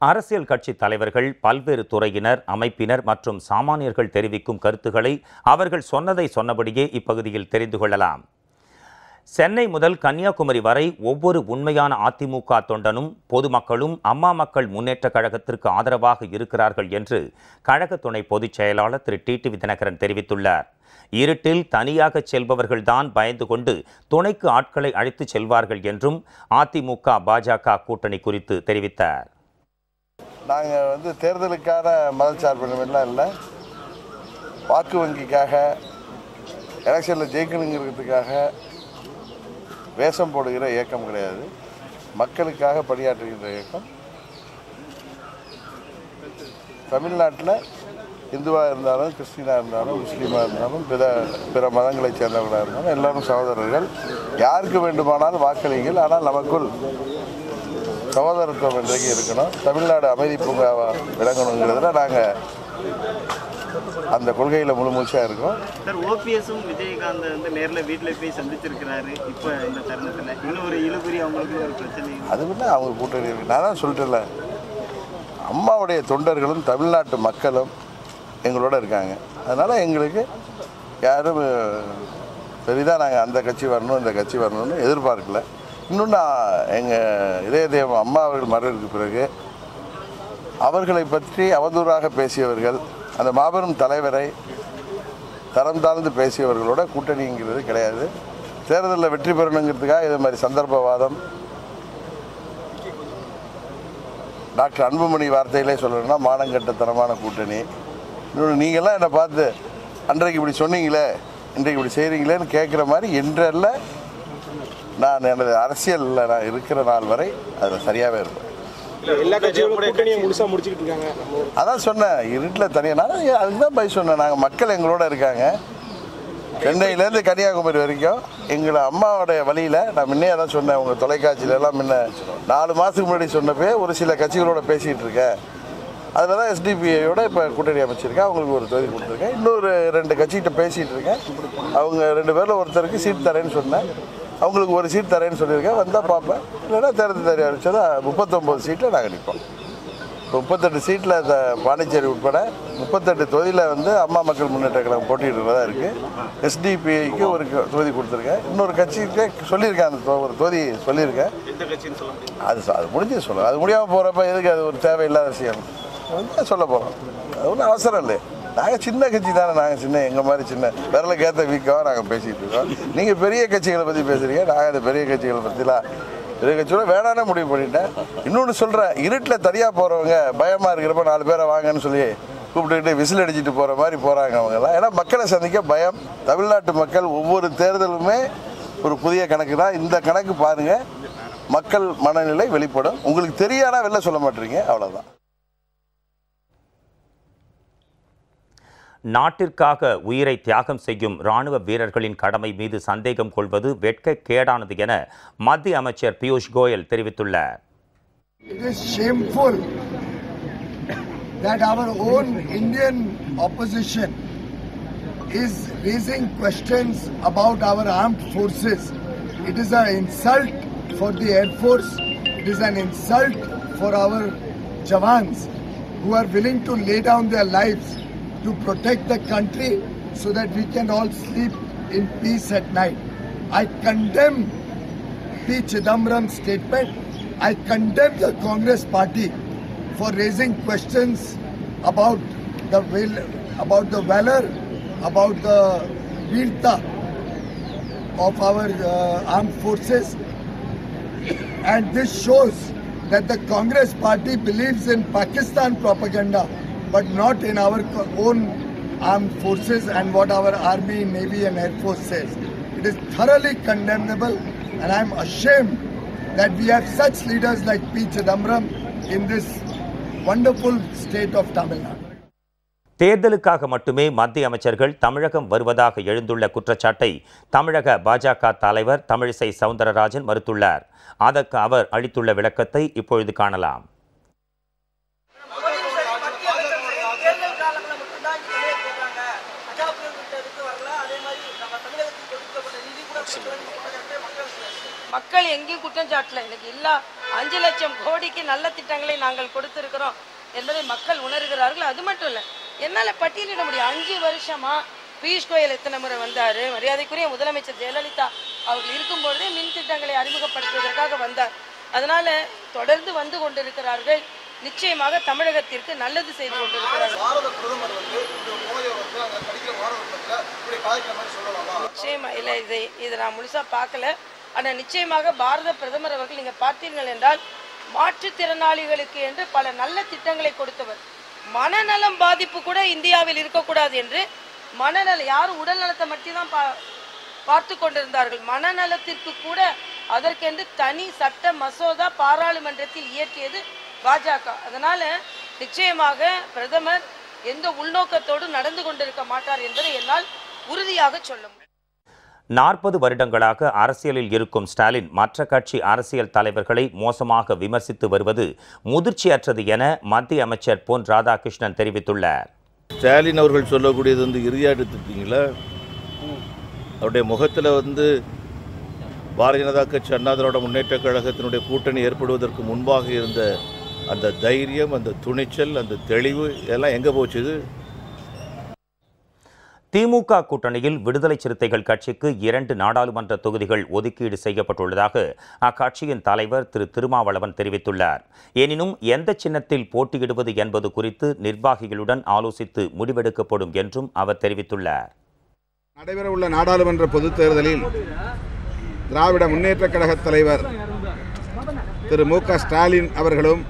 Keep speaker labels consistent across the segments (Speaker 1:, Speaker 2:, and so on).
Speaker 1: அரசியல் கட்சி தலைவர்கள், பல்வேறு துறையினர், அமைப்பினர் மற்றும் சாமானியர்கள் தெரிவிக்கும் கருத்துக்களை அவர்கள் சொன்னதை சொன்னபடியே இப்பகுதியில் தெரிந்து கொள்ளலாம். சென்னை முதல் கன்னியாகுமரி வரை ஒவ்வொரு உண்மையான அதிமுக தொண்டனும் பொதுமக்களும் அம்மா மக்கள் முன்னேற்றக் கழகத்திற்கு ஆதரவாக இருக்கிறார்கள் என்று கழக துணை பொதுச் செயலாளர் திரு டிடிவி தினகரன் தெரிவித்துள்ளார். இருட்டில் தனியாக செல்பவர்கள்தான் பயந்து கொண்டு துணைக்கு ஆட்களை அழைத்து செல்வார்கள் என்றும் அதிமுக பாஜக கூட்டணி குறித்து தெரிவித்தார்.
Speaker 2: நாங்கள் தேர்தலுக்கான மதச்சார்பின்மைலாம் இல்லை, வாக்கு வங்கிக்காக எலெக்ஷனில் ஜெயிக்கணுங்கிறதுக்காக வேஷம் போடுகிற இயக்கம் கிடையாது. மக்களுக்காக பணியாற்றுகின்ற இயக்கம். தமிழ்நாட்டில் இந்துவாக இருந்தாலும், கிறிஸ்டினாக இருந்தாலும், முஸ்லீமாக இருந்தாலும், பிற மதங்களைச் சேர்ந்தவர்களாக இருந்தாலும் எல்லோரும் சகோதரர்கள். யாருக்கு வேண்டுமானாலும் வாக்களிங்கள், ஆனால் நமக்குள் சகோதரத்துவம் இன்றைக்கு இருக்கணும். தமிழ்நாடு அமைதி பூங்காவாக விளங்கணுங்கிறதுல நாங்கள் அந்த கொள்கையில் முழு மூச்சாக இருக்கோம்.
Speaker 3: சார், ஓபிஎஸும் விஜயகாந்த் நேரில் வீட்டில் போய் சந்திச்சிருக்கிறாரு. இப்போ இந்த தருணத்தில் இன்னும் ஒரு இழுபறி அவங்களுக்கு ஒரு பிரச்சனை.
Speaker 2: அது வந்து அவங்க கூட்டணி இருக்கு. நான் தான் சொல்லிட்டேன்ல, அம்மாவுடைய தொண்டர்களும் தமிழ்நாட்டு மக்களும் எங்களோட இருக்காங்க. அதனால் எங்களுக்கு யாரும் பெரிதாக நாங்கள் அந்த கட்சி வரணும் இந்த கட்சி வரணும்னு எதிர்பார்க்கல. இன்னொன்று, எங்கள் இதய தெய்வம் அம்மா அவர்கள் மறைவுக்கு பிறகு அவர்களை பற்றி அவதூறாக பேசியவர்கள், அந்த மாபெரும் தலைவரை தரம் தாழ்ந்து பேசியவர்களோட கூட்டணிங்கிறது கிடையாது. தேர்தலில் வெற்றி பெறணுங்கிறதுக்காக இது மாதிரி சந்தர்ப்பவாதம், டாக்டர் அன்புமணி வார்த்தையிலே சொல்லணும்னா மானங்கட்டத்தனமான கூட்டணி. இன்னொன்று, நீங்கள்லாம் என்னை பார்த்து அன்றைக்கு இப்படி சொன்னீங்களே இன்றைக்கு இப்படி செய்கிறீங்களேன்னு கேட்குற மாதிரி என்றல்ல. நான் எனது அரசியலில் நான் இருக்கிற நாள் வரை அதில் சரியாகவே இருப்பேன்.
Speaker 4: எல்லா கட்சியோட கூட்டணியை முழுசாக முடிச்சுக்கிட்டு இருக்காங்க.
Speaker 2: அதான் சொன்னேன், இருட்டில் தனியாக. நான் அதுக்கு தான் போய் சொன்னேன், நாங்கள் மக்கள் எங்களோட இருக்காங்க. சென்னையிலேருந்து கன்னியாகுமரி வரைக்கும் எங்களை அம்மாவோடைய வழியில் நான் முன்னே தான் சொன்னேன். உங்கள் தொலைக்காட்சியிலலாம் முன்ன 4 மாதத்துக்கு முன்னாடி சொன்னப்பே ஒரு சில கட்சிகளோட பேசிகிட்டு இருக்கேன். அதில் தான் எஸ்டிபிஐயோட இப்போ கூட்டணி அமைச்சிருக்கேன். அவங்களுக்கு ஒரு தொகுதி கொடுத்துருக்கேன். இன்னொரு 2 கட்சிகிட்ட பேசிகிட்டு இருக்கேன். அவங்க 2 பேரில் ஒருத்தருக்கு சீட் தரேன்னு சொன்னேன். அவங்களுக்கு ஒரு சீட் தரேன்னு சொல்லியிருக்கேன். வந்தால் பார்ப்பேன், இல்லைன்னா தேர்தல் தயாரி அறிவிச்சதா 39 சீட்டில் நாங்கள் நிற்போம். இப்போ 38 சீட்டில் பாண்டிச்சேரி உட்பட 38 தொகுதியில் அம்மா மக்கள் முன்னேற்ற கழகம் போட்டியிடுறதா இருக்குது. எஸ்டிபிஐக்கு ஒரு தொகுதி கொடுத்துருக்கேன். இன்னொரு கட்சிக்கு சொல்லியிருக்கேன், அந்த ஒரு தொகுதி சொல்லியிருக்கேன். அது முடிஞ்சு சொல்லுங்கள். அது முடியாமல் போகிறப்ப எதுக்கு அது ஒரு தேவையில்லாத விஷயம் சொல்ல போகிறோம். அது ஒன்றும் அவசரம் இல்லை. நாங்கள் சின்ன கட்சி தானே, நாங்கள் எங்கள் மாதிரி சின்ன விரலுக்கு ஏற்ற வீக்காக நாங்கள் பேசிகிட்டு இருக்கோம். நீங்கள் பெரிய கட்சிகளை பற்றி பேசுகிறீங்க. நாங்கள் அந்த பெரிய கட்சிகளை பற்றிலாம் பெரிய கட்சியோட வேணானே முடிவு பண்ணிட்டேன். இன்னொன்று சொல்கிறேன், இருட்டில் தனியாக போகிறவங்க பயமாக இருக்கிறப்ப 4 பேரை வாங்கன்னு சொல்லி கூப்பிட்டுக்கிட்டு விசில் அடிச்சுட்டு போகிற மாதிரி போகிறாங்க அவங்கெல்லாம். ஏன்னா மக்களை சந்திக்க பயம். தமிழ்நாட்டு மக்கள் ஒவ்வொரு தேர்தலுமே ஒரு புதிய கணக்கு தான். இந்த கணக்கு பாருங்கள், மக்கள் மனநிலை வெளிப்படும். உங்களுக்கு தெரியாதா வெளில சொல்ல மாட்டீங்க, அவ்வளோதான்.
Speaker 1: நாட்டிற்காக உயிரை தியாகம் செய்யும் ராணுவ வீரர்களின் கடமை மீது சந்தேகம் கொள்வது வெட்கக்கேடானது என மத்திய அமைச்சர் பியூஷ் கோயல் தெரிவித்துள்ளார்.
Speaker 5: It is shameful that our own Indian opposition is raising questions about our armed forces. It is an insult for the Air Force. It is an insult for our Jawans who are willing to lay down their lives to protect the country so that we can all sleep in peace at night. I condemn P. Chidambaram's statement. I condemn the Congress party for raising questions about the valor, about the veerta of our armed forces. And this shows that the Congress party believes in Pakistan propaganda, but not in our own armed forces and what our army, navy and air force says. It is thoroughly condemnable, and I am ashamed that we have such leaders like P. Chidambaram in this wonderful state of Tamil Nadu.
Speaker 1: தேர்தலுக்காக மட்டுமே மத்திய அமைச்சர்கள் தமிழகம் வருவதாக எழுந்துள்ள குற்றச்சாட்டை தமிழக பாஜக தலைவர் தமிழிசை சவுந்தரராஜன் மறுத்துள்ளார். அதற்கு அவர் அளித்துள்ள விளக்கத்தை இப்பொழுது காணலாம்.
Speaker 6: Excellent. மக்கள் எங்கேயும் குற்றம் சாட்டல. இன்னைக்கு எல்லா 5 லட்சம் கோடிக்கு நல்ல திட்டங்களை நாங்கள் கொடுத்திருக்கிறோம் என்பதை மக்கள் உணர்கிறார்கள். அது மட்டும் இல்லை, என்னால் பட்டியலிட முடியும். 5 வருஷமா பியூஷ் கோயல் எத்தனை முறை வந்தார், மரியாதைக்குரிய முதலமைச்சர் ஜெயலலிதா அவர்கள் இருக்கும்பொழுதே மின் திட்டங்களை அறிமுகப்படுத்துவதற்காக வந்தார். அதனால தொடர்ந்து வந்து கொண்டிருக்கிறார்கள். நிச்சயமாக தமிழகத்திற்கு நல்லது செய்து கொண்டிருக்கிறார்கள். நிச்சயமா இல்லை, இதை நான் முழுசா பார்க்கல. ஆனால் நிச்சயமாக பாரத பிரதமர் அவர்கள் நீங்க பார்த்தீர்கள் என்றால் மாற்றுத்திறனாளிகளுக்கு என்று பல நல்ல திட்டங்களை கொடுத்தவர். மனநலம் பாதிப்பு கூட இந்தியாவில் இருக்கக்கூடாது என்று யாரும் உடல் நலத்தை மட்டும் தான் பார்த்து கொண்டிருந்தார்கள். மனநலத்திற்கு கூட அதற்கென்று தனி சட்ட மசோதா பாராளுமன்றத்தில் இயற்றியது பாஜக. அதனால நிச்சயமாக பிரதமர் எந்த உள்நோக்கத்தோடு நடந்து கொண்டிருக்க மாட்டார் என்பதை என்னால் உறுதியாக சொல்ல முடியும்.
Speaker 1: 40 வருடங்களாக அரசியலில் இருக்கும் ஸ்டாலின் மற்ற கட்சி அரசியல் தலைவர்களை மோசமாக விமர்சித்து வருவது முதிர்ச்சியற்றது என மத்திய அமைச்சர் பொன் ராதாகிருஷ்ணன் தெரிவித்துள்ளார்.
Speaker 7: ஸ்டாலின் அவர்கள் சொல்லக்கூடியது இறுதியாக எடுத்துட்டீங்களா? அவருடைய முகத்தில் பாரதிய ஜனதா கட்சி அண்ணா திராவிட முன்னேற்ற கழகத்தினுடைய கூட்டணி ஏற்படுவதற்கு முன்பாக இருந்த அந்த தைரியம், அந்த துணிச்சல், அந்த தெளிவு எல்லாம் எங்கே போச்சுது?
Speaker 1: திமுக கூட்டணியில் விடுதலை சிறுத்தைகள் கட்சிக்கு 2 நாடாளுமன்ற தொகுதிகள் ஒதுக்கீடு செய்யப்பட்டுள்ளதாக அக்கட்சியின் தலைவர் திரு திருமாவளவன் தெரிவித்துள்ளார். எனினும் எந்த சின்னத்தில் போட்டியிடுவது என்பது குறித்து நிர்வாகிகளுடன் ஆலோசித்து முடிவெடுக்கப்படும் என்றும் அவர் தெரிவித்துள்ளார்.
Speaker 8: நடைபெறவுள்ள நாடாளுமன்ற பொதுத் தேர்தலில் திராவிட முன்னேற்ற கழக தலைவர் திரு மு க ஸ்டாலின் அவர்களும்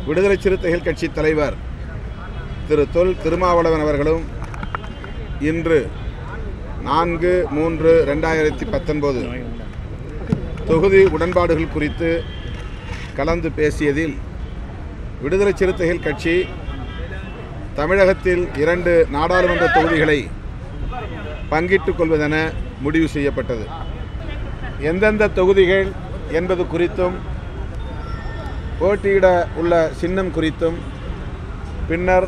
Speaker 8: விடுதலை சிறுத்தைகள் கட்சி தலைவர் திரு தொல் திருமாவளவன் அவர்களும் இன்று 4/3/2019 தொகுதி உடன்பாடுகள் குறித்து கலந்து பேசியதில் விடுதலை சிறுத்தைகள் கட்சி தமிழகத்தில் 2 நாடாளுமன்ற தொகுதிகளை பங்கிட்டுக் கொள்வதென முடிவு செய்யப்பட்டது. எந்தெந்த தொகுதிகள் என்பது குறித்தும் போட்டியிட உள்ள சின்னம் குறித்தும் பின்னர்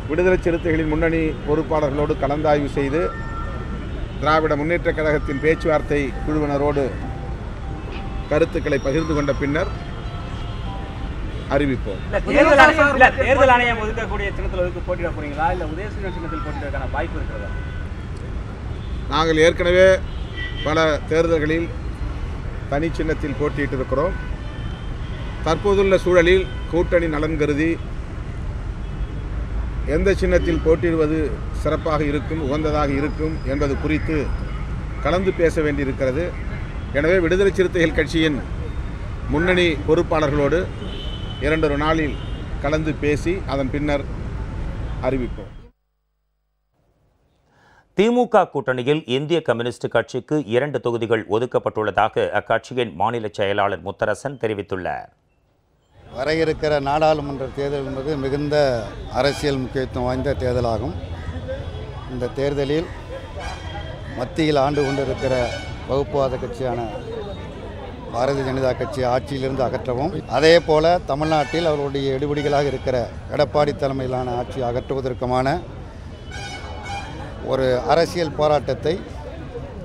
Speaker 8: விடுதலை சிறுத்தைகளின் முன்னணி பொறுப்பாளர்களோடு கலந்தாய்வு செய்து திராவிட முன்னேற்ற கழகத்தின் பேச்சுவார்த்தை குழுவினரோடு கருத்துக்களை பகிர்ந்து கொண்ட பின்னர் அறிவிப்போம்.
Speaker 9: தேர்தல் ஆணையம் ஒதுக்கக்கூடிய சின்னத்தில் போட்டியிட போறீங்களா, இல்ல உதயசூரியன் சின்னத்தில் போட்டியிடுவதற்கான வாய்ப்பு இருக்கிறதா?
Speaker 8: நாங்கள் ஏற்கனவே பல தேர்தல்களில் தனி சின்னத்தில் போட்டியிட்டிருக்கிறோம். தற்போதுள்ள சூழலில் கூட்டணி நலன் கருதி எந்த சின்னத்தில் போட்டியிடுவது சிறப்பாக இருக்கும், உகந்ததாக இருக்கும் என்பது குறித்து கலந்து பேச வேண்டியிருக்கிறது. எனவே விடுதலை சிறுத்தைகள் கட்சியின் முன்னணி பொறுப்பாளர்களோடு 2 நாளில் கலந்து பேசி அதன் பின்னர் அறிவிப்போம்.
Speaker 1: திமுக கூட்டணியில் இந்திய கம்யூனிஸ்ட் கட்சிக்கு 2 தொகுதிகள் ஒதுக்கப்பட்டுள்ளதாக அக்கட்சியின் மாநில செயலாளர் முத்தரசன் தெரிவித்துள்ளார்.
Speaker 10: வர இருக்கிற நாடாளுமன்ற தேர்தல் என்பது மிகுந்த அரசியல் முக்கியத்துவம் வாய்ந்த தேர்தலாகும். இந்த தேர்தலில் மத்தியில் ஆண்டு கொண்டிருக்கிற வகுப்புவாத கட்சியான பாரதிய ஜனதா கட்சி ஆட்சியிலிருந்து அகற்றவும், அதே போல தமிழ்நாட்டில் அவர்களுடைய எடுபடிகளாக இருக்கிற எடப்பாடி தலைமையிலான ஆட்சி அகற்றுவதற்குமான ஒரு அரசியல் போராட்டத்தை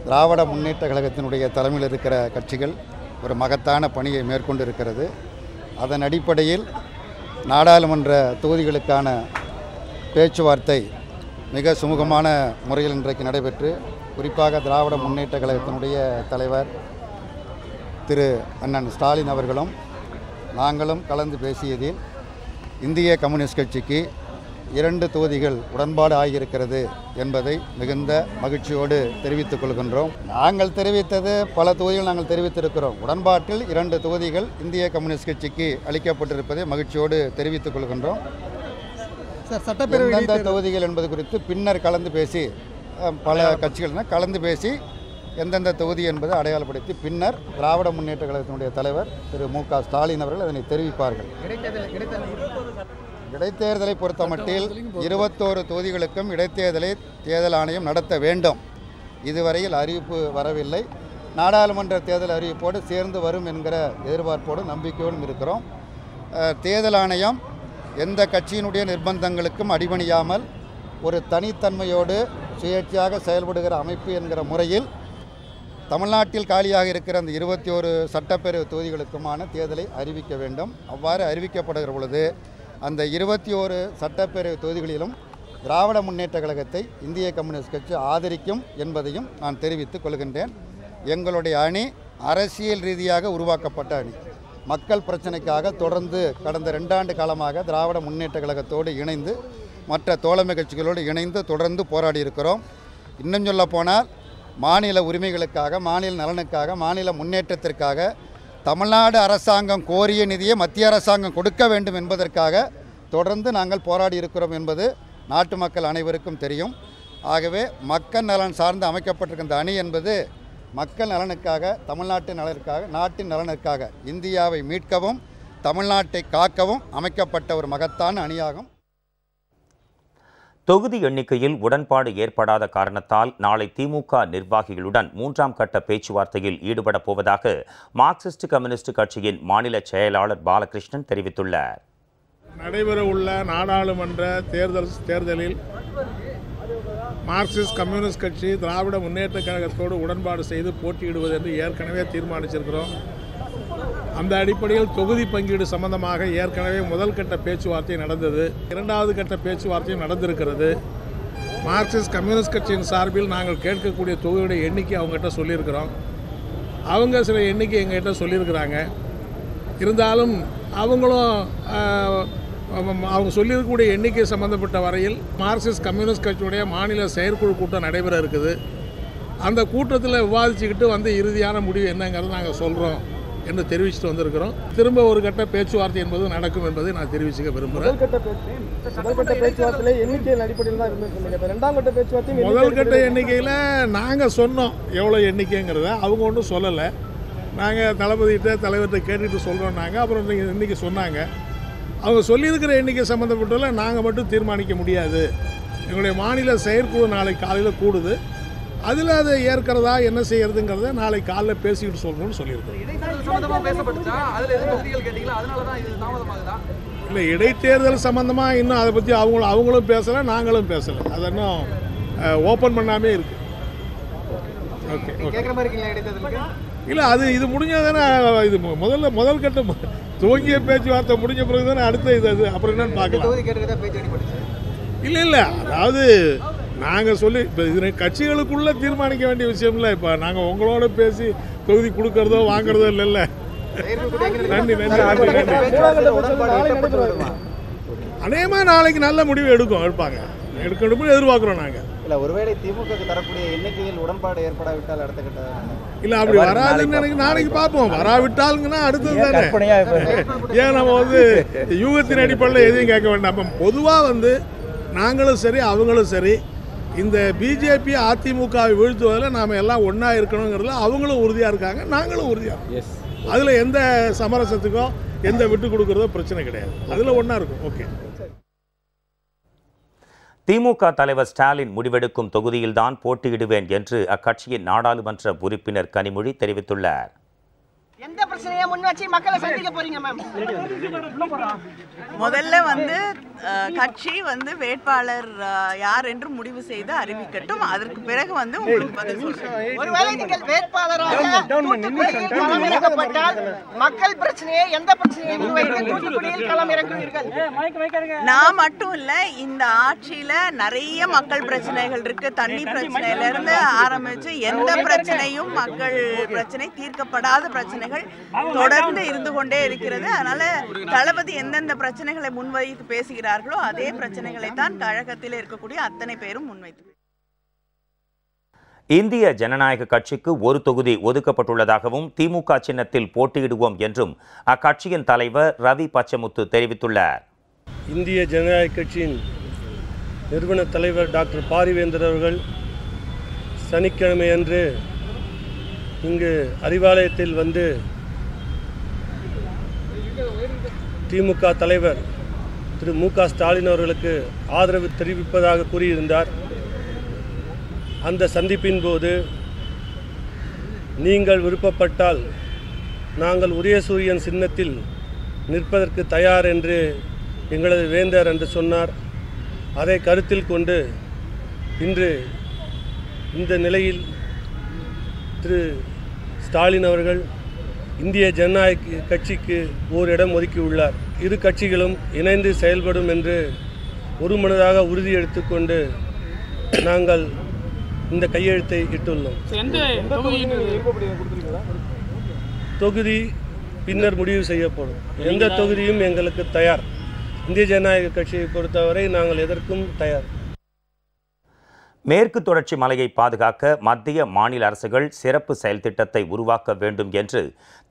Speaker 10: திராவிட முன்னேற்ற கழகத்தினுடைய தலைமையில் இருக்கிற கட்சிகள் ஒரு மகத்தான பணியை மேற்கொண்டிருக்கிறது. அதன் அடிப்படையில் நாடாளுமன்ற தொகுதிகளுக்கான பேச்சுவார்த்தை மிக சுமூகமான முறையில் இன்றைக்கு நடைபெற்று, குறிப்பாக திராவிட முன்னேற்ற கழகத்தினுடைய தலைவர் திரு அண்ணன் ஸ்டாலின் அவர்களும் நாங்களும் கலந்து பேசியதில் இந்திய கம்யூனிஸ்ட் கட்சிக்கு 2 தொகுதிகள் உடன்பாடு ஆகியிருக்கிறது என்பதை மிகுந்த மகிழ்ச்சியோடு தெரிவித்துக் கொள்கின்றோம். நாங்கள் தெரிவித்தது பல தொகுதிகள் நாங்கள் தெரிவித்திருக்கிறோம். உடன்பாட்டில் 2 தொகுதிகள் இந்திய கம்யூனிஸ்ட் கட்சிக்கு அளிக்கப்பட்டிருப்பதை மகிழ்ச்சியோடு தெரிவித்துக் கொள்கின்றோம். எந்தெந்த தொகுதிகள் என்பது குறித்து பின்னர் கலந்து பேசி, பல கட்சிகள் கலந்து பேசி எந்தெந்த தொகுதி என்பதை அடையாளப்படுத்தி பின்னர் திராவிட முன்னேற்ற கழகத்தினுடைய தலைவர் திரு மு க ஸ்டாலின் அவர்கள் அதனை தெரிவிப்பார்கள். இடைத்தேர்தலை பொறுத்தமட்டில் 21 தொகுதிகளுக்கும் இடைத்தேர்தலை தேர்தல் ஆணையம் நடத்த வேண்டும். இதுவரையில் அறிவிப்பு வரவில்லை. நாடாளுமன்ற தேர்தல் அறிவிப்போடு சேர்ந்து வரும் என்கிற எதிர்பார்ப்போடு நம்பிக்கையோடும் இருக்கிறோம். தேர்தல் ஆணையம் எந்த கட்சியினுடைய நிர்பந்தங்களுக்கும் அடிபணியாமல் ஒரு தனித்தன்மையோடு சுயேட்சையாக செயல்படுகிற அமைப்பு என்கிற முறையில் தமிழ்நாட்டில் காலியாக இருக்கிற அந்த 21 சட்டப்பேரவை தொகுதிகளுக்குமான தேர்தலை அறிவிக்க வேண்டும். அவ்வாறு அறிவிக்கப்படுகிற பொழுது அந்த 21 சட்டப்பேரவை தொகுதிகளிலும் திராவிட முன்னேற்ற கழகத்தை இந்திய கம்யூனிஸ்ட் கட்சி ஆதரிக்கும் என்பதையும் நான் தெரிவித்துக் கொள்கின்றேன். எங்களுடைய அணி அரசியல் ரீதியாக உருவாக்கப்பட்ட அணி. மக்கள் பிரச்சனைக்காக தொடர்ந்து கடந்த 2 ஆண்டு காலமாக திராவிட முன்னேற்ற கழகத்தோடு இணைந்து மற்ற தோழமை கட்சிகளோடு இணைந்து தொடர்ந்து போராடி இருக்கிறோம். இன்னும் சொல்ல போனால் மாநில உரிமைகளுக்காக, மாநில நலனுக்காக, மாநில முன்னேற்றத்திற்காக தமிழ்நாடு அரசாங்கம் கோரிய நிதியை மத்திய அரசாங்கம் கொடுக்க வேண்டும் என்பதற்காக தொடர்ந்து நாங்கள் போராடி இருக்கிறோம் என்பது நாட்டு மக்கள் அனைவருக்கும் தெரியும். ஆகவே மக்கள் நலன் சார்ந்து அமைக்கப்பட்டிருக்கிற இந்த அணி என்பது மக்கள் நலனுக்காக, தமிழ்நாட்டின் நலனுக்காக, நாட்டின் நலனுக்காக, இந்தியாவை மீட்கவும் தமிழ்நாட்டை காக்கவும் அமைக்கப்பட்ட ஒரு மகத்தான அணியாகும்.
Speaker 1: தொகுதி எண்ணிக்கையில் உடன்பாடு ஏற்படாத காரணத்தால் நாளை திமுக நிர்வாகிகளுடன் 3ஆம் கட்ட பேச்சுவார்த்தையில் ஈடுபடப் போவதாக மார்க்சிஸ்ட் கம்யூனிஸ்ட் கட்சியின் மாநில செயலாளர் பாலகிருஷ்ணன் தெரிவித்துள்ளார்.
Speaker 11: நடைபெறவுள்ள நாடாளுமன்ற தேர்தலில் மார்க்சிஸ்ட் கம்யூனிஸ்ட் கட்சி திராவிட முன்னேற்ற கழகத்தோடு உடன்பாடு செய்து போட்டியிடுவது என்று ஏற்கனவே தீர்மானிச்சிருக்கிறோம். அந்த அடிப்படையில் தொகுதி பங்கீடு சம்பந்தமாக ஏற்கனவே முதல் கட்ட பேச்சுவார்த்தை நடந்தது. 2வது கட்ட பேச்சுவார்த்தையும் நடந்திருக்கிறது. மார்க்சிஸ்ட் கம்யூனிஸ்ட் கட்சியின் சார்பில் நாங்கள் கேட்கக்கூடிய தொகுதியுடைய எண்ணிக்கை அவங்ககிட்ட சொல்லியிருக்கிறோம். அவங்க சில எண்ணிக்கை எங்ககிட்ட சொல்லியிருக்கிறாங்க. இருந்தாலும் அவங்களும் அவங்க சொல்லியிருக்கக்கூடிய எண்ணிக்கை சம்பந்தப்பட்ட வரையில் மார்க்சிஸ்ட் கம்யூனிஸ்ட் கட்சியுடைய மாநில செயற்குழு கூட்டம் நடைபெற இருக்குது. அந்த கூட்டத்தில் விவாதிச்சுக்கிட்டு வந்து இறுதியான முடிவு என்னங்கிறத நாங்கள் சொல்கிறோம் என்று தெரிவிச்சுட்டு வந்திருக்கிறோம். திரும்ப ஒரு கட்ட பேச்சுவார்த்தை என்பது நடக்கும் என்பதை நான் தெரிவிச்சுக்க விரும்புகிறேன். முதல் கட்ட எண்ணிக்கையில் நாங்கள் சொன்னோம் எவ்வளோ எண்ணிக்கைங்கிறத. அவங்க ஒன்றும் சொல்லலை. நாங்கள் தளபதிகிட்ட தலைவர்கிட்ட கேட்டுட்டு சொல்கிறோம். நாங்கள் அப்புறம் இன்றைக்கி சொன்னாங்க. அவங்க சொல்லியிருக்கிற எண்ணிக்கை சம்மந்தப்பட்டதில்ல நாங்கள் மட்டும் தீர்மானிக்க முடியாது. எங்களுடைய மாநில செயற்குழு நாளை காலையில் கூடுது. அதில் அதை ஏற்கிறதா என்ன செய்யறதுங்கிறத நாளை காலையில் பேசிக்கிட்டு சொல்லணும்னு சொல்லியிருக்கோம். இல்லை, இடைத்தேர்தல் சம்மந்தமாக இன்னும் அதை பற்றி அவங்களும் பேசலை, நாங்களும் பேசலை. அதை இன்னும் ஓப்பன் பண்ணாமே இருக்கு. ஓகே, இல்லை, அது இது முடிஞ்சதானே. இது முதல் கட்டம் துவங்கிய பேச்சுவார்த்தை முடிஞ்ச பிறகு தானே அடுத்த இது. அப்புறம் என்னன்னு பார்க்கலாம். இல்லை, அதாவது நாங்கள் சொல்லி இப்போ இது கட்சிகளுக்குள்ளே தீர்மானிக்க வேண்டிய விஷயம் இல்லை. இப்போ நாங்கள் உங்களோட பேசி தொகுதி கொடுக்கறதோ வாங்குறதோ இல்லைல்ல. நன்றி. அநேகமாக நாளைக்கு நல்ல முடிவு எடுப்பாங்க. எடுக்கணும் எதிர்பார்க்குறோம் நாங்கள்.
Speaker 3: இல்லை, ஒருவேளை திமுக தரக்கூடிய எண்ணிக்கையில் உடன்பாடு ஏற்படாவிட்டால் அடுத்த கட்ட
Speaker 11: இல்லை, அப்படி வராதுன்னு எனக்கு நாளைக்கு பார்ப்போம். வராவிட்டாலுங்கன்னா அடுத்தது தானே. ஏன் நம்ம யூகத்தின் அடிப்படையில் எதையும் கேட்க வேண்டாம். பொதுவாக நாங்களும் சரி அவங்களும் சரி இந்த பிஜேபி அதிமுகவை வீழ்த்துவதில் நாம் எல்லாம் ஒன்றா இருக்கணுங்கிறதுல அவங்களும் உறுதியாக இருக்காங்க, நாங்களும் உறுதியாக. அதில் எந்த சமரசத்துக்கோ எந்த விட்டு கொடுக்குறதோ பிரச்சனை கிடையாது. அதில் ஒன்றா இருக்கும். ஓகே.
Speaker 1: திமுக தலைவர் ஸ்டாலின் முடிவெடுக்கும் தொகுதியில்தான் போட்டியிடுவேன் என்று அக்கட்சியின் நாடாளுமன்ற உறுப்பினர் கனிமொழி தெரிவித்துள்ளார்.
Speaker 12: எந்த பிரச்சனையை முன் வச்சு மக்களை சந்திக்க போறீங்க மேம்?
Speaker 13: முதல்ல கட்சி வேட்பாளர் யார் என்று முடிவு செய்து அறிவிக்கட்டும். அதற்கு பிறகு உங்களுக்கு பதில் சொல்றேன்.
Speaker 12: ஒருவேளை நீங்கள் வேட்பாளராக தூத்துக்குடியில் களம் இறக்கப்பட்டால் மக்கள் பிரச்சனையை எந்த பிரச்சனையை முன்வைத்து தூத்துக்குடியில் களம் இறங்குவீர்கள்?
Speaker 13: நான் மட்டும் இல்ல, இந்த ஆட்சியில நிறைய மக்கள் பிரச்சனைகள் இருக்கு. தண்ணி பிரச்சனையில இருந்து ஆரம்பிச்சு எந்த பிரச்சனையும் மக்கள் பிரச்சனை தீர்க்கப்படாத பிரச்சனைகள் தொடர்ந்து இருந்து கொண்டே இருக்கிறது. அதனால தளபதி எந்தெந்த பிரச்சனைகளை முன்வைத்து பேசுகிறார்களோ அதே பிரச்சனைகளை தான் கழகத்தில் இருக்கக்கூடிய அத்தனை பேரும் முன்வைத்து.
Speaker 1: இந்திய ஜனநாயக கட்சிக்கு ஒரு தொகுதி ஒதுக்கப்பட்டுள்ளதாகவும் திமுக சின்னத்தில் போட்டியிடுவோம் என்றும் அக்கட்சியின் தலைவர் ரவி பச்சமுத்து தெரிவித்துள்ளார்.
Speaker 14: இந்திய ஜனநாயக கட்சியின் நிறுவன தலைவர் டாக்டர் பாரிவேந்தர் அவர்கள் சனிக்கிழமை அன்று இங்கு அறிவாலயத்தில் திமுக தலைவர் திரு மு.க. ஸ்டாலின் அவர்களுக்கு ஆதரவு தெரிவிப்பதாக கூறியிருந்தார். அந்த சந்திப்பின் போது நீங்கள் விருப்பப்பட்டால் நாங்கள் உதயசூரியன் சின்னத்தில் நிற்பதற்கு தயார் என்று எங்களது வேந்தர் என்று சொன்னார். அதை கருத்தில் கொண்டு இன்று இந்த நிலையில் திரு ஸ்டாலின் அவர்கள் இந்திய ஜனநாயக கட்சிக்கு ஓரிடம் ஒதுக்கியுள்ளார். இரு கட்சிகளும் இணைந்து செயல்படும் என்று ஒருமனதாக உறுதி எடுத்துக்கொண்டு நாங்கள் இந்த கையெழுத்தை இட்டுள்ளோம். தொகுதி பின்னர் முடிவு செய்யப்படும். எந்த தொகுதியும் எங்களுக்கு தயார். இந்திய ஜனநாயக கட்சியை பொறுத்தவரை நாங்கள் எதற்கும் தயார்.
Speaker 1: மேற்கு தொடர்ச்சி மலையை பாதுகாக்க மத்திய மாநில அரசுகள் சிறப்பு செயல் திட்டத்தை உருவாக்க வேண்டும் என்று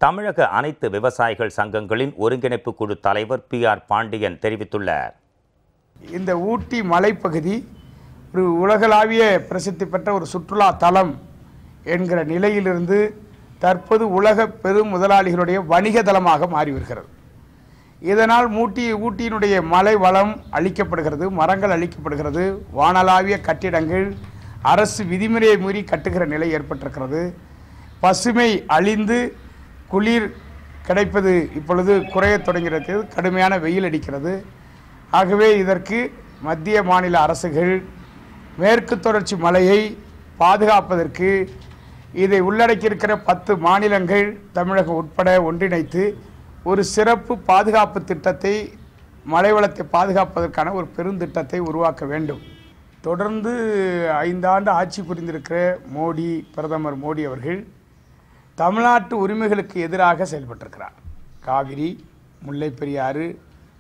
Speaker 1: தமிழக அனைத்து விவசாயிகள் சங்கங்களின் ஒருங்கிணைப்பு குழு தலைவர் PR பாண்டியன் தெரிவித்துள்ளார்.
Speaker 15: இந்த ஊட்டி மலைப்பகுதி ஒரு உலகளாவிய பிரசித்தி பெற்ற ஒரு சுற்றுலா தலம் என்கிற நிலையிலிருந்து தற்போது உலக பெரும் முதலாளிகளுடைய வணிக தலமாக மாறி வருகிறது. இதனால் ஊட்டியினுடைய மலை வளம் அழிக்கப்படுகிறது, மரங்கள் அழிக்கப்படுகிறது, வானளாவிய கட்டிடங்கள் அரசு விதிமுறையை மீறி கட்டுகிற நிலை ஏற்பட்டிருக்கிறது. பசுமை அழிந்து குளிர் கிடைப்பது இப்பொழுது குறையத் தொடங்கிறது, கடுமையான வெயில் அடிக்கிறது. ஆகவே இதற்கு மத்திய மாநில அரசுகள் மேற்கு தொடர்ச்சி மலையை பாதுகாப்பதற்கு இதை உள்ளடக்கியிருக்கிற 10 மாநிலங்கள் தமிழகம் உட்பட ஒன்றிணைத்து ஒரு சிறப்பு பாதுகாப்பு திட்டத்தை, மலை வளத்தை பாதுகாப்பதற்கான ஒரு பெருந்திட்டத்தை உருவாக்க வேண்டும். தொடர்ந்து 5 ஆண்டு ஆட்சி புரிந்திருக்கிற பிரதமர் மோடி அவர்கள் தமிழ்நாட்டு உரிமைகளுக்கு எதிராக செயல்பட்டிருக்கிறார். காவிரி, முல்லை பெரியாறு,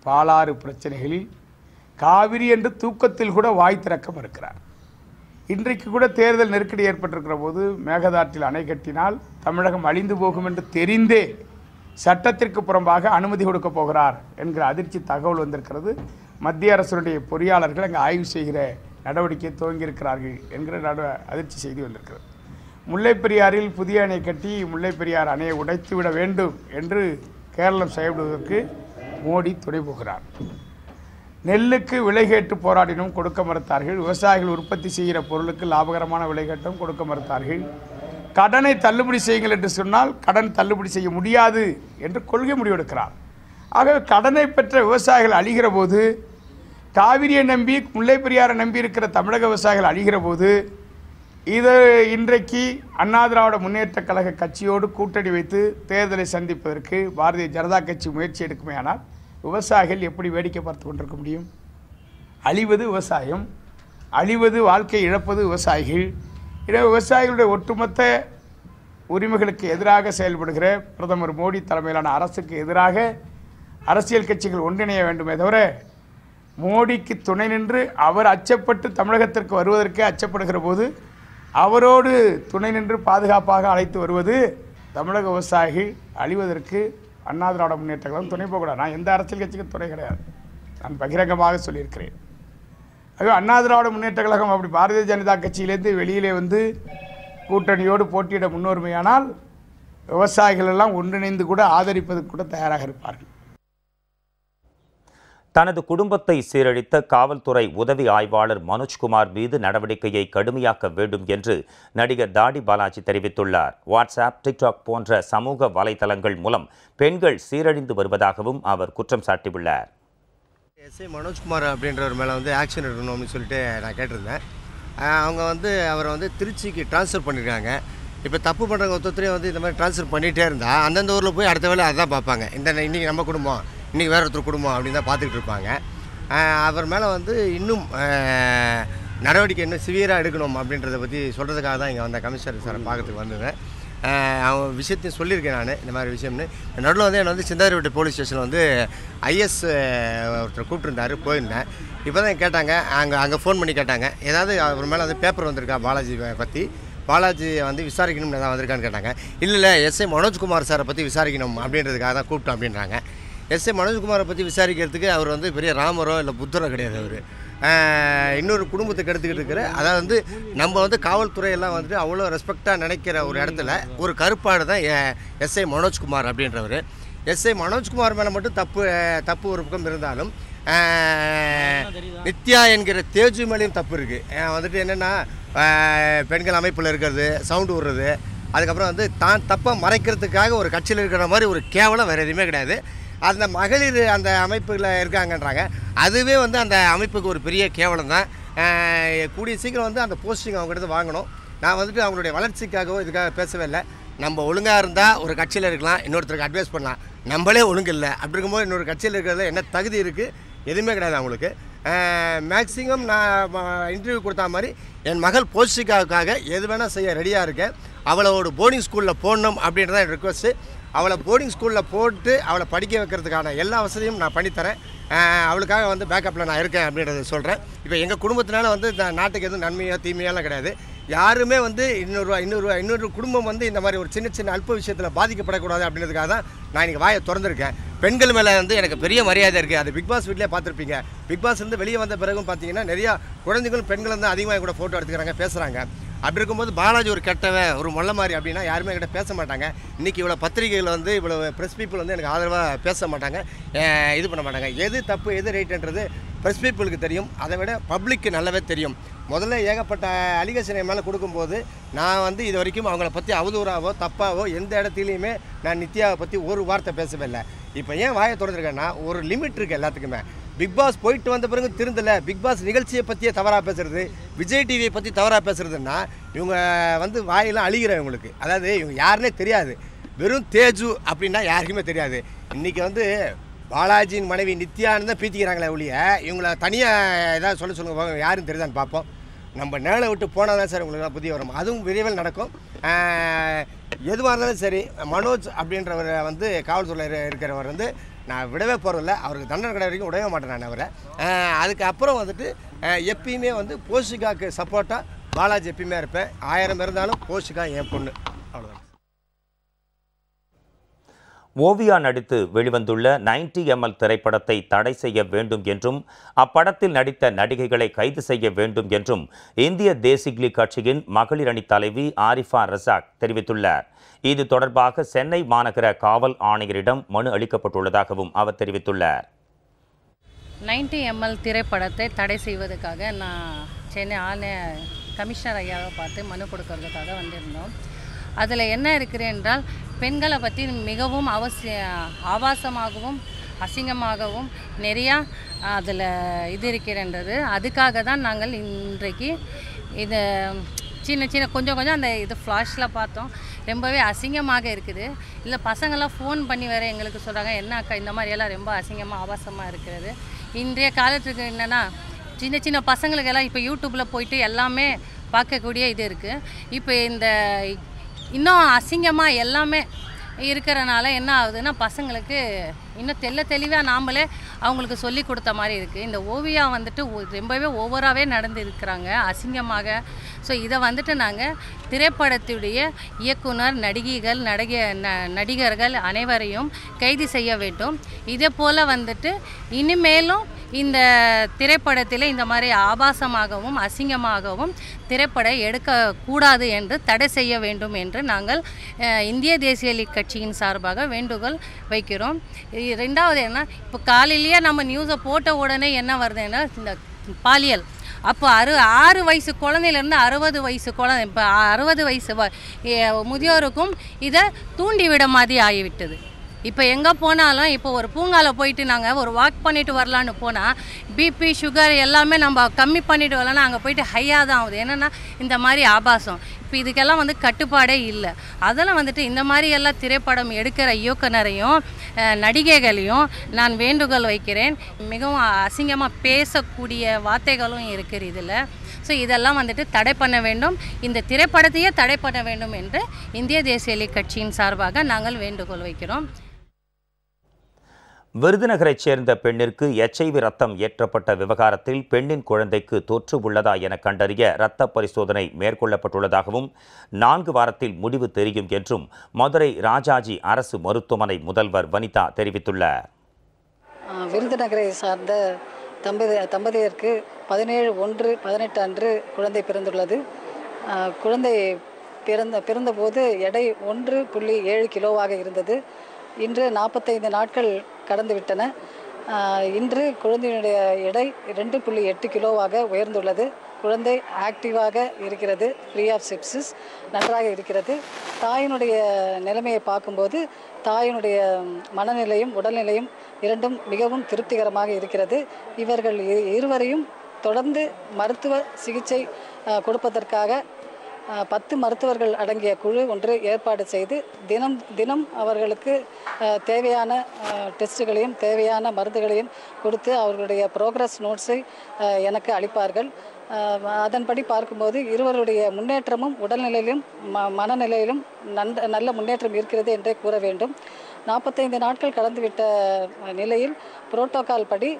Speaker 15: பாலாறு பிரச்சனைகளில் காவிரி என்று தூக்கத்தில் கூட வாய் திறக்க மறுக்கிறார். இன்றைக்கு கூட தேர்தல் நெருக்கடி ஏற்பட்டிருக்கிற போது மேகதாட்டில் அணை கட்டினால் தமிழகம் அழிந்து போகும் என்று தெரிந்தே சட்டத்திற்கு புறம்பாக அனுமதி கொடுக்க போகிறார் என்கிற அதிர்ச்சி தகவல் வந்திருக்கிறது. மத்திய அரசுடைய பொறியாளர்கள் அங்கே ஆய்வு செய்கிற நடவடிக்கை துவங்கியிருக்கிறார்கள் என்கிற அதிர்ச்சி செய்தி வந்திருக்கிறது. முல்லை பெரியாறில் புதிய அணை கட்டி முல்லை பெரியார் அணையை உடைத்துவிட வேண்டும் என்று கேரளம் செயல்படுவதற்கு மோடி துணை போகிறார். நெல்லுக்கு விலை கேட்டு போராடினும் கொடுக்க மறுத்தார்கள். விவசாயிகள் உற்பத்தி செய்கிற பொருளுக்கு லாபகரமான விலை கேட்டும் கொடுக்க மறுத்தார்கள். கடனை தள்ளுபடி செய்யுங்கள் என்று சொன்னால் கடன் தள்ளுபடி செய்ய முடியாது என்று கொள்கை முடிவெடுக்கிறார். ஆகவே கடனை பெற்ற விவசாயிகள் அழிகிற போது, காவிரியை நம்பி முல்லை பெரியாரை நம்பி இருக்கிற தமிழக விவசாயிகள் அழிகிற போது, இது இன்றைக்கு அண்ணா திராவிட முன்னேற்ற கழக கட்சியோடு கூட்டணி வைத்து தேர்தலை சந்திப்பதற்கு பாரதிய ஜனதா கட்சி முயற்சி எடுக்குமேயானால் விவசாயிகள் எப்படி வேடிக்கை பார்த்து கொண்டிருக்க முடியும்? அழிவது விவசாயம், அழிவது வாழ்க்கை இழப்பது விவசாயிகள். எனவே விவசாயிகளுடைய ஒட்டுமொத்த உரிமைகளுக்கு எதிராக செயல்படுகிற பிரதமர் மோடி தலைமையிலான அரசுக்கு எதிராக அரசியல் கட்சிகள் ஒன்றிணைய வேண்டுமே தவிர, மோடிக்கு துணை நின்று அவர் அச்சப்பட்டு தமிழகத்திற்கு வருவதற்கே அச்சப்படுகிற போது அவரோடு துணை நின்று பாதுகாப்பாக அழைத்து வருவது தமிழக விவசாயிகள் அழிவதற்கு அண்ணா திராவிட முன்னேற்ற கழகம் துணை போகக்கூடாது. நான் எந்த அரசியல் கட்சிக்கும் துணை கிடையாது, நான் பகிரங்கமாக சொல்லியிருக்கிறேன். ஆகவே அண்ணா திராவிட முன்னேற்ற கழகம் அப்படி பாரதிய ஜனதா கட்சியிலேருந்து வெளியிலே வந்து கூட்டணியோடு போட்டியிட முன்னுரிமையானால் விவசாயிகள் எல்லாம் ஒன்றிணைந்து கூட ஆதரிப்பதற்கு கூட தயாராக இருப்பார்கள்.
Speaker 1: தனது குடும்பத்தை சீரழித்த காவல்துறை உதவி ஆய்வாளர் மனோஜ்குமார் மீது நடவடிக்கையை கடுமையாக்க வேண்டும் என்று நடிகர் தாடி பாலாஜி தெரிவித்துள்ளார். வாட்ஸ்அப், டிக்டாக் போன்ற சமூக வலைதளங்கள் மூலம் பெண்கள் சீரழிந்து வருவதாகவும் அவர் குற்றம் சாட்டியுள்ளார்.
Speaker 16: எஸ்ஐ மனோஜ்குமார் அப்படின்றவர் மேலே வந்து ஆக்ஷன் எடுக்கணும் அப்படின்னு சொல்லிட்டு நான் கேட்டிருந்தேன். அவங்க வந்து அவரை வந்து திருச்சிக்கு ட்ரான்ஸ்ஃபர் பண்ணியிருக்காங்க. இப்போ தப்பு பண்ணுறவங்க ஒருத்தரையும் வந்து இந்த மாதிரி ட்ரான்ஸ்ஃபர் பண்ணிகிட்டே இருந்தால் அந்தந்த ஊரில் போய் அடுத்த வேலை அதான் பார்ப்பாங்க. இன்றைக்கி நம்ம குடும்பம், இன்றைக்கி வேறு ஒருத்தர் குடும்பம் அப்படின்னு தான் பார்த்துக்கிட்டு இருப்பாங்க. அவர் மேலே வந்து இன்னும் நடவடிக்கை இன்னும் சிவியராக எடுக்கணும் அப்படின்றத பற்றி சொல்கிறதுக்காக தான் இங்கே வந்த கமிஷனர் சாரை பார்க்கறதுக்கு வந்தேன். அவங்க விஷயத்தையும் சொல்லியிருக்கேன் நான், இந்த மாதிரி விஷயம்னு. நடுவில் வந்து என்னை வந்து சிந்தாரிப்பட்டி போலீஸ் ஸ்டேஷனில் வந்து ஐஎஸ் ஒருத்தர் கூப்பிட்டுருந்தார், போயிருந்தேன். இப்போ தான் கேட்டாங்க, அங்கே ஃபோன் பண்ணி கேட்டாங்க, ஏதாவது அவர் மேலே வந்து பேப்பர் வந்திருக்கா பாலாஜி பற்றி, பாலாஜி வந்து விசாரிக்கணும்னு எதாவது வந்திருக்கான்னு கேட்டாங்க. இல்லை எஸ்ஐ மனோஜ்குமார் சாரை பற்றி விசாரிக்கணும் அப்படின்றதுக்காக தான் கூப்பிட்டோம் அப்படின்றாங்க. எஸ்ஐ மனோஜ்குமாரை பற்றி விசாரிக்கிறதுக்கு அவர் வந்து பெரிய ராமரோ இல்லை புத்தரோ கிடையாது. அவர் இன்னொரு குடும்பத்துக்கு எடுத்துக்கிட்டு இருக்கிற, அதாவது வந்து நம்ம வந்து காவல்துறையெல்லாம் வந்துட்டு அவ்வளோ ரெஸ்பெக்டாக நினைக்கிற ஒரு இடத்துல ஒரு கருப்பாடு தான் எஸ்ஐ மனோஜ்குமார் அப்படின்றவர். எஸ்ஐ மனோஜ்குமார் மேலே மட்டும் தப்பு ஒரு பக்கம் இருந்தாலும் நித்யா என்கிற தேஜு மேலேயும் தப்பு இருக்குது. வந்துட்டு என்னென்னா பெண்கள் அமைப்பில் இருக்கிறது, சவுண்டு விடுறது, அதுக்கப்புறம் வந்து தான் தப்பாக மறைக்கிறதுக்காக ஒரு கட்சியில் இருக்கிற மாதிரி ஒரு கேவலம் வேறு எதுவுமே கிடையாது. அந்த மகளிர் அந்த அமைப்பில் இருக்காங்கன்றாங்க, அதுவே வந்து அந்த அமைப்புக்கு ஒரு பெரிய கேவலம் தான். கூடிய சீக்கிரம் வந்து அந்த போஸ்டிங் அவங்ககிட்ட வாங்கணும். நான் வந்துட்டு அவங்களுடைய வளர்ச்சிக்காகவோ இதுக்காக பேசவே இல்லை. நம்ம ஒழுங்காக இருந்தால் ஒரு கட்சியில் இருக்கலாம், இன்னொருத்தருக்கு அட்வைஸ் பண்ணலாம். நம்மளே ஒழுங்கு இல்லை, அப்படி இருக்கும்போது இன்னொரு கட்சியில் இருக்கிறதுல என்ன தகுதி இருக்குது? எதுவுமே கிடையாது அவங்களுக்கு. மேக்ஸிமம் நான் இன்டர்வியூ கொடுத்தா மாதிரி என் மகள் போஷிகாவுக்காக எது வேணால் செய்ய ரெடியாக இருக்கேன். அவளை ஒரு போர்டிங் ஸ்கூலில் போடணும் அப்படின்றத என் ரிக்வஸ்ட்டு. அவளை போர்டிங் ஸ்கூலில் போட்டு அவளை படிக்க வைக்கிறதுக்கான எல்லா வசதியும் நான் பண்ணித்தரேன். அவளுக்காக வந்து பேக்கப்பில் நான் இருக்கேன் அப்படின்றத சொல்கிறேன். இப்போ எங்கள் குடும்பத்தினால வந்து நாட்டுக்கு எதுவும் நன்மையோ தீமையெல்லாம் கிடையாது. யாருமே வந்து இன்னொரு குடும்பம் வந்து இந்த மாதிரி ஒரு சின்ன சின்ன அல்ப விஷயத்தில் பாதிக்கப்படக்கூடாது அப்படின்றதுக்காக தான் நான் இன்றைக்கி வாயை திறந்துருக்கேன். பெண்கள் மேலே வந்து எனக்கு பெரிய மரியாதை இருக்குது. அது பிக் பாஸ் வீட்டிலே பார்த்துருப்பீங்க. பிக் பாஸ் வந்து வெளியே வந்த பிறகும் பார்த்தீங்கன்னா நிறையா குழந்தைகளும் பெண்களும் தான் அதிகமாக கூட ஃபோட்டோ எடுத்துக்கிறாங்க, பேசுகிறாங்க. அப்படி இருக்கும்போது பாலாஜி ஒரு கெட்டவன், ஒரு மொல்ல மாதிரி அப்படின்னா யாருமே என்கிட்ட பேச மாட்டாங்க. இன்றைக்கி இவ்வளோ பத்திரிகைகள் வந்து இவ்வளோ ப்ரெஸ் பீப்புள் வந்து எனக்கு ஆதரவாக பேச மாட்டாங்க, இது பண்ண மாட்டாங்க. எது தப்பு எது ரைட்டுன்றது ப்ரெஸ் பீப்புளுக்கு தெரியும், அதை விட பப்ளிக்கு நல்லாவே தெரியும். முதல்ல ஏகப்பட்ட அலிகேஷன் மேலே கொடுக்கும்போது நான் வந்து இது வரைக்கும் அவங்கள பற்றி அவதூறாவோ தப்பாவோ எந்த இடத்துலையுமே நான் நித்யாவை பற்றி ஒரு வார்த்தை பேசவே இல்லை. இப்போ ஏன் வாயை திறந்துருக்கேன்னா ஒரு லிமிட் இருக்குது எல்லாத்துக்குமே. பிக் பாஸ் போயிட்டு வந்த பிறகு திருந்தலை. பிக் பாஸ் நிகழ்ச்சியை பற்றியே தவறாக பேசுகிறது, விஜய் டிவியை பற்றி தவறாக பேசுகிறதுன்னா இவங்க வந்து வாயெல்லாம் அழிகிறேன் இவங்களுக்கு. அதாவது இவங்க யாருன்னே தெரியாது. வெறும் தேஜு அப்படின்னா யாருக்குமே தெரியாது. இன்றைக்கி வந்து பாலாஜியின் மனைவி நித்யான்னு தான் பீத்திக்கிறாங்களே ஒழிய இவங்கள தனியாக ஏதாவது சொல்லுங்கள் யாரும் தெரியுதான்னு பார்ப்போம். நம்ம நேரை விட்டு போனால் தான் சார் உங்களுக்கு புதிய வரும். அதுவும் விரைவில் நடக்கும். எதுவாக இருந்தாலும் சரி, மனோஜ் அப்படின்றவர் வந்து காவல்துறையில் இருக்கிறவர் வந்து நான் விடவே போகிறதில்ல. அவருக்கு தண்டனை கடை வரைக்கும் விடவே மாட்டேன் நான் அவரை. அதுக்கப்புறம் வந்துட்டு எப்பயுமே வந்து போஷிகாவுக்கு சப்போர்ட்டாக பாலாஜி எப்பயுமே இருப்பேன். 1000 இருந்தாலும் போஷிகா என் பொண்ணு, அவ்வளோதான்.
Speaker 1: ஓவியா நடித்து வெளிவந்துள்ள 90 ml திரைப்படத்தை தடை செய்ய வேண்டும் என்றும் அப்படத்தில் நடித்த நடிகைகளை கைது செய்ய வேண்டும் என்றும் இந்திய தேசிக் லீக் கட்சியின் மகளிர் அணி தலைவி ஆரிஃபா ரசாக் தெரிவித்துள்ளார். இது தொடர்பாக சென்னை மாநகர காவல் ஆணையரிடம் மனு அளிக்கப்பட்டுள்ளதாகவும் அவர் தெரிவித்துள்ளார்.
Speaker 17: 90 ml திரைப்படத்தை தடை செய்வதற்காக நான் சென்னை கமிஷனர் ஐயாவை பார்த்து மனு கொடுக்கறதுக்காக வந்திருந்தோம். அதில் என்ன இருக்குது என்றால் பெண்களை பற்றி மிகவும் ஆபாசமாகவும் அசிங்கமாகவும் நிறையா அதில் இது இருக்கிறன்றது. அதுக்காக தான் நாங்கள் இன்றைக்கு இதை சின்ன கொஞ்சம் அந்த இது ஃப்ளாஷில் பார்த்தோம். ரொம்பவே அசிங்கமாக இருக்குது. இல்லை பசங்களாம் ஃபோன் பண்ணி வேறு எங்களுக்கு சொல்கிறாங்க, என்ன அக்கா இந்த மாதிரியெல்லாம் ரொம்ப அசிங்கமாக ஆபாசமாக இருக்கிறது. இன்றைய காலத்துக்கு என்னென்னா சின்ன பசங்களுக்கெல்லாம் இப்போ யூடியூப்பில் போயிட்டு எல்லாமே பார்க்கக்கூடிய இது இருக்குது. இப்போ இந்த இன்னும் அசிங்கமாக எல்லாமே இருக்கிறனால என்ன ஆகுதுன்னா பசங்களுக்கு இன்னும் தெளிவாக நாமளே அவங்களுக்கு சொல்லி கொடுத்த மாதிரி இருக்குது. இந்த ஓவியா வந்துட்டு ரொம்பவே ஓவராகவே நடந்து இருக்கிறாங்க அசிங்கமாக. ஸோ இதை வந்துட்டு நாங்கள் திரைப்படத்துடைய இயக்குனர், நடிகர்கள் அனைவரையும் கைது செய்ய வேண்டும். இதே போல் வந்துட்டு இனிமேலும் இந்த திரைப்படத்தில் இந்த மாதிரி ஆபாசமாகவும் அசிங்கமாகவும் திரைப்படம் எடுக்கக்கூடாது என்று தடை செய்ய வேண்டும் என்று நாங்கள் இந்திய தேசிய லீக் கட்சியின் சார்பாக வேண்டுகோள் வைக்கிறோம். ரெண்டாவது என்ன, இப்போ காலையிலேயே நம்ம நியூஸை போட்ட உடனே என்ன வருதுன்னா இந்த பாலியல், அப்போ 6 வயசு குழந்தையிலேருந்து 60 வயசு குழந்தை, இப்போ 60 வயசு முதியோருக்கும் இதை தூண்டிவிட மாதிரி ஆகிவிட்டது. இப்போ எங்கே போனாலும் இப்போ ஒரு பூங்காவில் போயிட்டு நாங்கள் ஒரு வாக் பண்ணிட்டு வரலான்னு போனால் பிபி சுகர் எல்லாமே நம்ம கம்மி பண்ணிட்டு வரலான்னா அங்கே போயிட்டு ஹையாக தான் ஆகுது. என்னென்னா இந்த மாதிரி ஆபாசம். இப்போ இதுக்கெல்லாம் வந்து கட்டுப்பாடே இல்லை. அதெல்லாம் வந்துட்டு இந்த மாதிரி எல்லாம் திரைப்படம் எடுக்கிற இயக்குனரையும் நடிகைகளையும் நான் வேண்டுகோள் வைக்கிறேன். மிகவும் அசிங்கமாக பேசக்கூடிய வார்த்தைகளும் இருக்குது இதில். ஸோ இதெல்லாம் வந்துட்டு தடை பண்ண வேண்டும், இந்த திரைப்படத்தையே தடை பண்ண வேண்டும் என்று இந்திய தேசிய லீக் கட்சியின் சார்பாக நாங்கள் வேண்டுகோள் வைக்கிறோம்.
Speaker 1: விருதுநகரைச் சேர்ந்த பெண்ணிற்கு HIV ரத்தம் ஏற்றப்பட்ட விவகாரத்தில் பெண்ணின் குழந்தைக்கு தொற்று உள்ளதா என கண்டறிய இரத்த பரிசோதனை மேற்கொள்ளப்பட்டுள்ளதாகவும் 4 வாரத்தில் முடிவு தெரியும் என்றும் மதுரை ராஜாஜி அரசு மருத்துவமனை முதல்வர் வனிதா தெரிவித்துள்ளார்.
Speaker 18: விருதுநகரை சார்ந்த தம்பதியருக்கு 17/1/18 அன்று குழந்தை பிறந்துள்ளது. குழந்தை பிறந்தபோது எடை 1.7 கிலோவாக இருந்தது. இன்று 45 நாட்கள் கடந்துவிட்டன. இன்று குழந்தையினுடைய எடை 2.8 கிலோவாக உயர்ந்துள்ளது. குழந்தை ஆக்டிவாக இருக்கிறது, ஃப்ரீ ஆஃப் செப்சிஸ், நன்றாக இருக்கிறது. தாயினுடைய நிலைமையை பார்க்கும்போது தாயினுடைய மனநிலையும் உடல்நிலையும் இரண்டும் மிகவும் திருப்திகரமாக இருக்கிறது. இவர்கள் இருவரையும் தொடர்ந்து மருத்துவ சிகிச்சை கொடுப்பதற்காக 10 மருத்துவர்கள் அடங்கிய குழு ஒன்று ஏற்பாடு செய்து தினம் அவர்களுக்கு தேவையான டெஸ்ட்டுகளையும் தேவையான மருந்துகளையும் கொடுத்து அவர்களுடைய ப்ரோக்ரஸ் நோட்ஸை எனக்கு அளிப்பார்கள். அதன்படி பார்க்கும்போது இருவருடைய முன்னேற்றமும் உடல்நிலையிலும் மனநிலையிலும் நல்ல முன்னேற்றம் இருக்கிறது என்றே கூற வேண்டும். 45 நாட்கள் கடந்துவிட்ட நிலையில் புரோட்டோகால் படி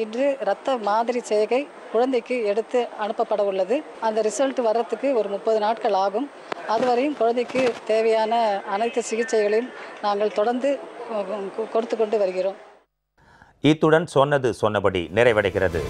Speaker 18: இன்று இரத்த மாதிரி செய்கை குழந்தைக்கு எடுத்து அனுப்பப்பட உள்ளது. அந்த ரிசல்ட் வர்றதுக்கு ஒரு 30 நாட்கள் ஆகும். அதுவரையும் குழந்தைக்கு தேவையான அனைத்து சிகிச்சைகளையும் நாங்கள் தொடர்ந்து கொடுத்து கொண்டு வருகிறோம்.
Speaker 1: இத்துடன் சொன்னது சொன்னபடி நிறைவடைகிறது.